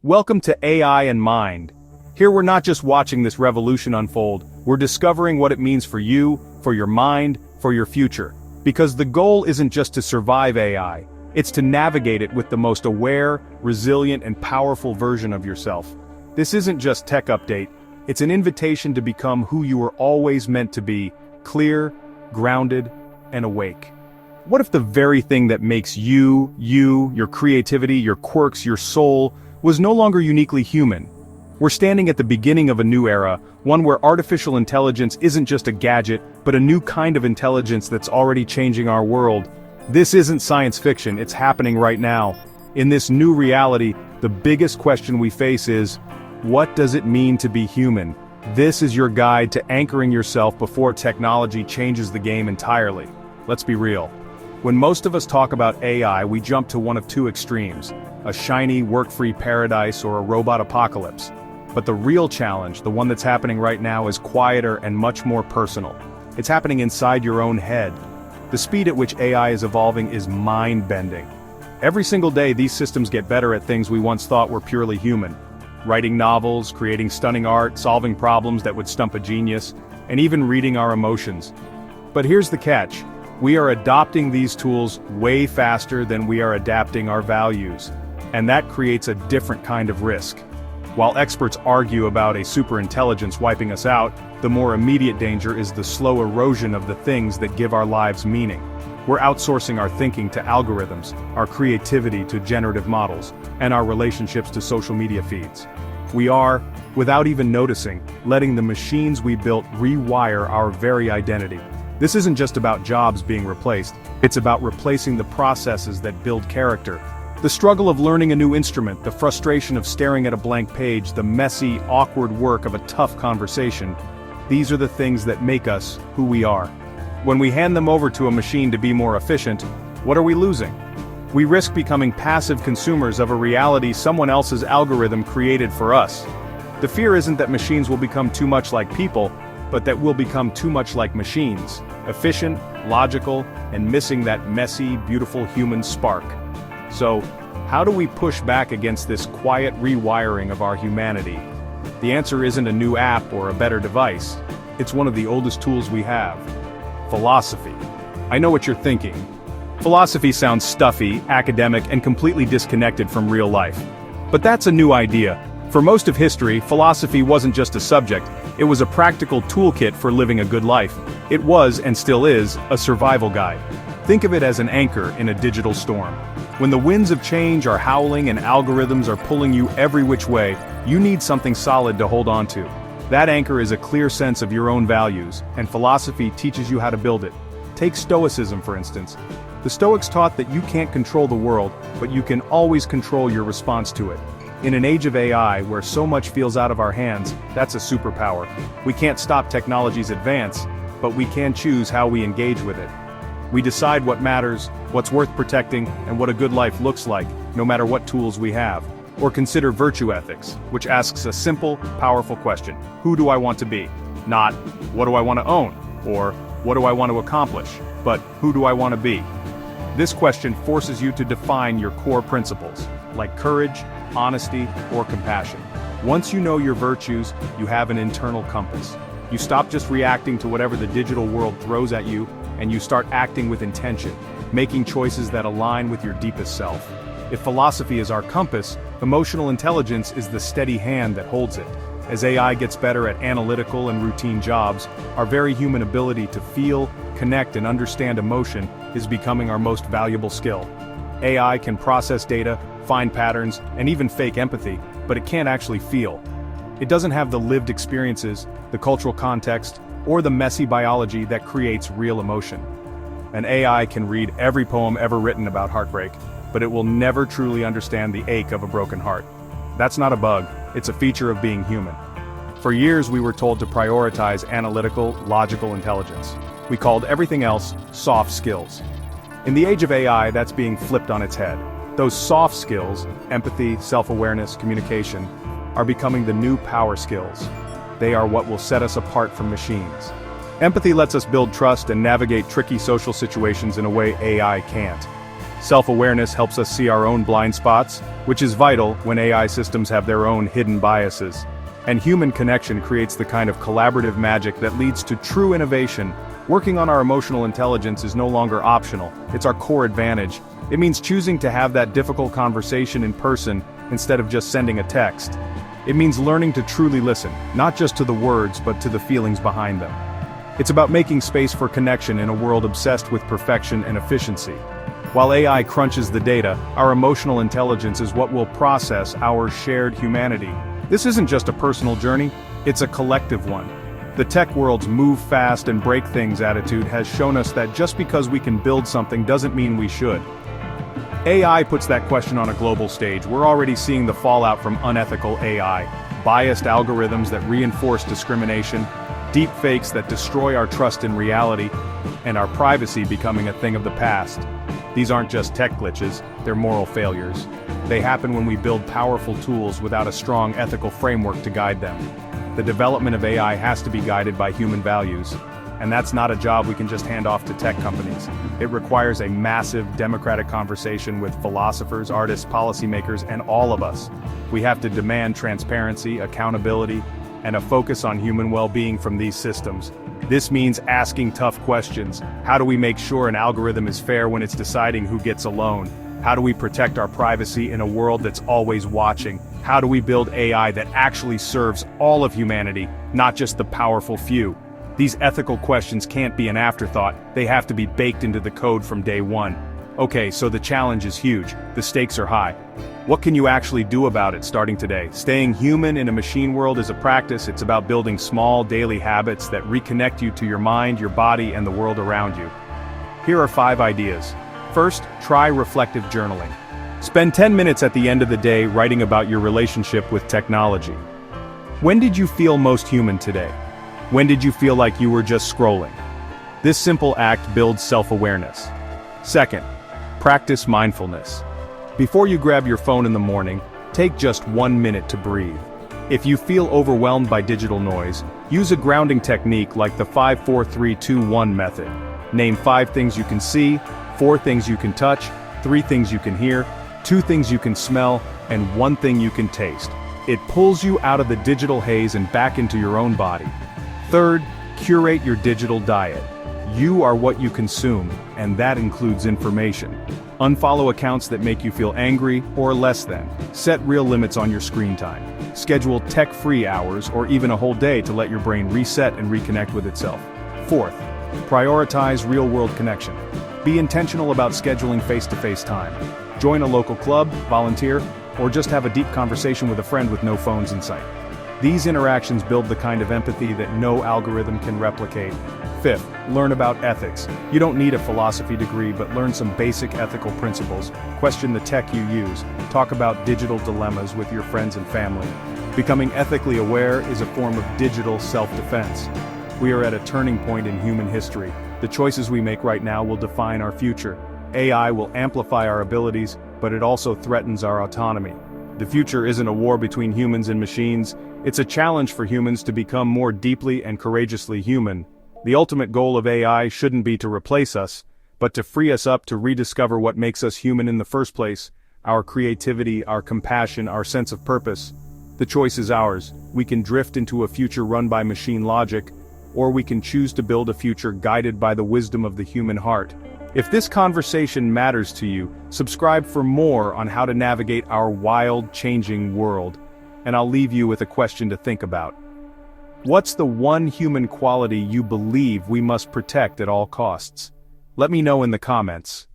Welcome to AI and Mind. Here we're not just watching this revolution unfold, we're discovering what it means for you, for your mind, for your future. Because the goal isn't just to survive AI, it's to navigate it with the most aware, resilient, and powerful version of yourself. This isn't just tech update, it's an invitation to become who you were always meant to be, clear, grounded, and awake. What if the very thing that makes you, your creativity, your quirks, your soul, was no longer uniquely human? We're standing at the beginning of a new era, one where artificial intelligence isn't just a gadget, but a new kind of intelligence that's already changing our world. This isn't science fiction, it's happening right now. In this new reality, the biggest question we face is, what does it mean to be human? This is your guide to anchoring yourself before technology changes the game entirely. Let's be real. When most of us talk about AI, we jump to one of two extremes: a shiny, work-free paradise or a robot apocalypse. But the real challenge, the one that's happening right now, is quieter and much more personal. It's happening inside your own head. The speed at which AI is evolving is mind-bending. Every single day, these systems get better at things we once thought were purely human. Writing novels, creating stunning art, solving problems that would stump a genius, and even reading our emotions. But here's the catch. We are adopting these tools way faster than we are adapting our values. And that creates a different kind of risk. While experts argue about a superintelligence wiping us out, the more immediate danger is the slow erosion of the things that give our lives meaning. We're outsourcing our thinking to algorithms, our creativity to generative models, and our relationships to social media feeds. We are, without even noticing, letting the machines we built rewire our very identity. This isn't just about jobs being replaced, it's about replacing the processes that build character. The struggle of learning a new instrument, the frustration of staring at a blank page, the messy, awkward work of a tough conversation, these are the things that make us who we are. When we hand them over to a machine to be more efficient, what are we losing? We risk becoming passive consumers of a reality someone else's algorithm created for us. The fear isn't that machines will become too much like people, but that we'll become too much like machines, efficient, logical, and missing that messy, beautiful human spark. So, how do we push back against this quiet rewiring of our humanity? The answer isn't a new app or a better device. It's one of the oldest tools we have: philosophy. I know what you're thinking. Philosophy sounds stuffy, academic, and completely disconnected from real life. But that's a new idea. For most of history, philosophy wasn't just a subject, it was a practical toolkit for living a good life. It was, and still is, a survival guide. Think of it as an anchor in a digital storm. When the winds of change are howling and algorithms are pulling you every which way, you need something solid to hold on to. That anchor is a clear sense of your own values, and philosophy teaches you how to build it. Take Stoicism, for instance. The Stoics taught that you can't control the world, but you can always control your response to it. In an age of AI, where so much feels out of our hands, that's a superpower. We can't stop technology's advance, but we can choose how we engage with it. We decide what matters, what's worth protecting, and what a good life looks like, no matter what tools we have. Or consider virtue ethics, which asks a simple, powerful question: who do I want to be? Not, what do I want to own? Or, what do I want to accomplish? But, who do I want to be? This question forces you to define your core principles, like courage, honesty, or compassion. Once you know your virtues, you have an internal compass. You stop just reacting to whatever the digital world throws at you, and you start acting with intention, making choices that align with your deepest self. If philosophy is our compass, emotional intelligence is the steady hand that holds it. As AI gets better at analytical and routine jobs, our very human ability to feel, connect, and understand emotion is becoming our most valuable skill. AI can process data, find patterns, and even fake empathy, but it can't actually feel. It doesn't have the lived experiences, the cultural context, or the messy biology that creates real emotion. An AI can read every poem ever written about heartbreak, but it will never truly understand the ache of a broken heart. That's not a bug, it's a feature of being human. For years we were told to prioritize analytical, logical intelligence. We called everything else soft skills. In the age of AI, that's being flipped on its head. Those soft skills, empathy, self-awareness, communication, are becoming the new power skills. They are what will set us apart from machines. Empathy lets us build trust and navigate tricky social situations in a way AI can't. Self-awareness helps us see our own blind spots, which is vital when AI systems have their own hidden biases. And human connection creates the kind of collaborative magic that leads to true innovation. Working on our emotional intelligence is no longer optional, it's our core advantage. It means choosing to have that difficult conversation in person instead of just sending a text. It means learning to truly listen, not just to the words but to the feelings behind them. It's about making space for connection in a world obsessed with perfection and efficiency. While AI crunches the data, our emotional intelligence is what will process our shared humanity. This isn't just a personal journey, it's a collective one. The tech world's move fast and break things attitude has shown us that just because we can build something doesn't mean we should. AI puts that question on a global stage. We're already seeing the fallout from unethical AI, biased algorithms that reinforce discrimination, deep fakes that destroy our trust in reality, and our privacy becoming a thing of the past. These aren't just tech glitches, they're moral failures. They happen when we build powerful tools without a strong ethical framework to guide them. The development of AI has to be guided by human values, and that's not a job we can just hand off to tech companies. It requires a massive democratic conversation with philosophers, artists, policymakers, and all of us. We have to demand transparency, accountability, and a focus on human well-being from these systems. This means asking tough questions. How do we make sure an algorithm is fair when it's deciding who gets a loan? How do we protect our privacy in a world that's always watching? How do we build AI that actually serves all of humanity, not just the powerful few? These ethical questions can't be an afterthought, they have to be baked into the code from day one. Okay, so the challenge is huge, the stakes are high. What can you actually do about it starting today? Staying human in a machine world is a practice. It's about building small daily habits that reconnect you to your mind, your body, and the world around you. Here are 5 ideas. First, try reflective journaling. Spend 10 minutes at the end of the day writing about your relationship with technology. When did you feel most human today? When did you feel like you were just scrolling? This simple act builds self-awareness. Second, practice mindfulness. Before you grab your phone in the morning, take just 1 minute to breathe. If you feel overwhelmed by digital noise, use a grounding technique like the 5-4-3-2-1 method. Name 5 things you can see, 4 things you can touch, 3 things you can hear, 2 things you can smell, and 1 thing you can taste. It pulls you out of the digital haze and back into your own body. Third, curate your digital diet. You are what you consume, and that includes information. Unfollow accounts that make you feel angry or less than. Set real limits on your screen time. Schedule tech-free hours or even a whole day to let your brain reset and reconnect with itself. Fourth, prioritize real-world connection. Be intentional about scheduling face-to-face time. Join a local club, volunteer, or just have a deep conversation with a friend with no phones in sight. These interactions build the kind of empathy that no algorithm can replicate. Fifth, learn about ethics. You don't need a philosophy degree, but learn some basic ethical principles. Question the tech you use. Talk about digital dilemmas with your friends and family. Becoming ethically aware is a form of digital self-defense. We are at a turning point in human history. The choices we make right now will define our future. AI will amplify our abilities, but it also threatens our autonomy. The future isn't a war between humans and machines, it's a challenge for humans to become more deeply and courageously human. The ultimate goal of AI shouldn't be to replace us, but to free us up to rediscover what makes us human in the first place, our creativity, our compassion, our sense of purpose. The choice is ours. We can drift into a future run by machine logic, or we can choose to build a future guided by the wisdom of the human heart. If this conversation matters to you, subscribe for more on how to navigate our wild, changing world. And I'll leave you with a question to think about. What's the one human quality you believe we must protect at all costs? Let me know in the comments.